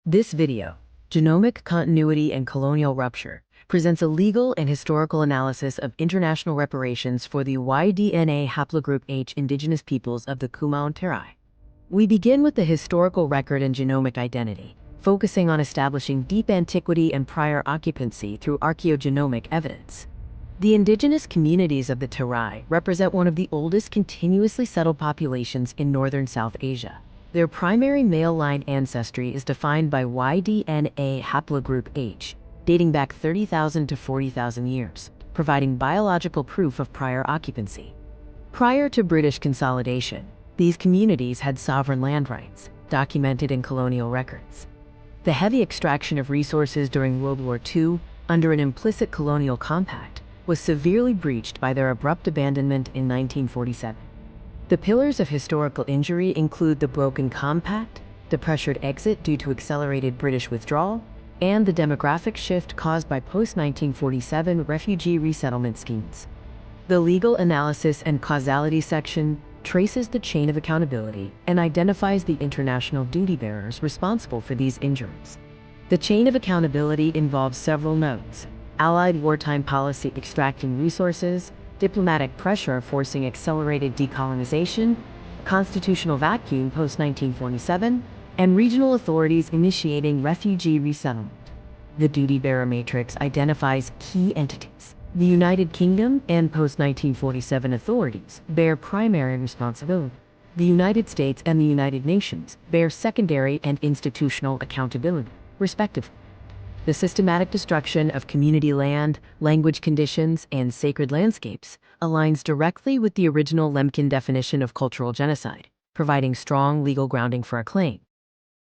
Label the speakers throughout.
Speaker 1: This video, Genomic Continuity and Colonial Rupture, presents a legal and historical analysis of international reparations for the Y-DNA Haplogroup H indigenous peoples of the Kumaon Terai. We begin with the historical record and genomic identity, focusing on establishing deep antiquity and prior occupancy through archaeogenomic evidence. The indigenous communities of the Terai represent one of the oldest continuously settled populations in northern South Asia. Their primary male line ancestry is defined by Y-DNA Haplogroup H, dating back 30,000 to 40,000 years, providing biological proof of prior occupancy. Prior to British consolidation, these communities had sovereign land rights, documented in colonial records. The heavy extraction of resources during World War II, under an implicit colonial compact, was severely breached by their abrupt abandonment in 1947. The pillars of historical injury include the broken compact, the pressured exit due to accelerated British withdrawal, and the demographic shift caused by post-1947 refugee resettlement schemes. The legal analysis and causality section traces the chain of accountability and identifies the international duty bearers responsible for these injuries. The chain of accountability involves several nodes: Allied wartime policy extracting resources, diplomatic pressure forcing accelerated decolonization, constitutional vacuum post-1947, and regional authorities initiating refugee resettlement. The duty bearer matrix identifies key entities. The United Kingdom and post-1947 authorities bear primary responsibility. The United States and the United Nations bear secondary and institutional accountability, respectively. The systematic destruction of community land, language conditions, and sacred landscapes aligns directly with the original Lemkin definition of cultural genocide, providing strong legal grounding for a claim.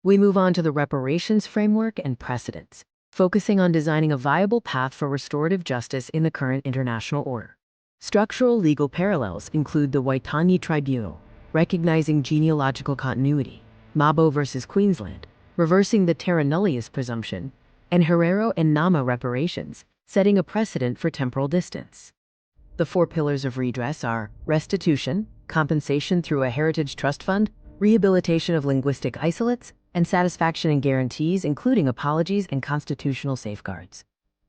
Speaker 1: We move on to the reparations framework and precedents, focusing on designing a viable path for restorative justice in the current international order. Structural legal parallels include the Waitangi Tribunal, recognizing genealogical continuity, Mabo versus Queensland, reversing the terra nullius presumption, and Herero and Nama reparations, setting a precedent for temporal distance. The four pillars of redress are restitution, compensation through a heritage trust fund, rehabilitation of linguistic isolates, and satisfaction and guarantees, including apologies and constitutional safeguards.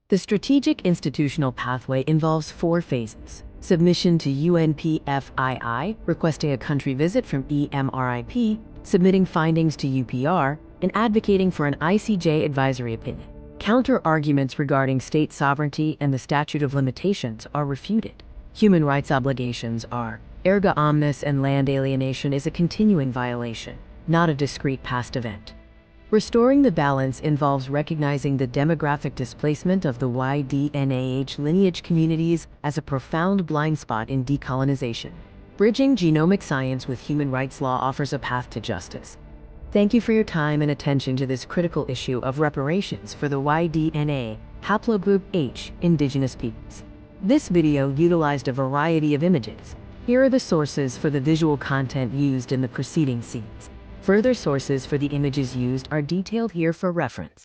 Speaker 1: The strategic institutional pathway involves four phases: submission to UNPFII, requesting a country visit from EMRIP, submitting findings to UPR, and advocating for an ICJ advisory opinion. Counter-arguments regarding state sovereignty and the statute of limitations are refuted. Human rights obligations are erga omnes, and land alienation is a continuing violation, not a discrete past event. Restoring the balance involves recognizing the demographic displacement of the Y-DNA lineage communities as a profound blind spot in decolonization. Bridging genomic science with human rights law offers a path to justice. Thank you for your time and attention to this critical issue of reparations for the Y-DNA Haplogroup H indigenous peoples. This video utilized a variety of images. Here are the sources for the visual content used in the preceding scenes. Further sources for the images used are detailed here for reference.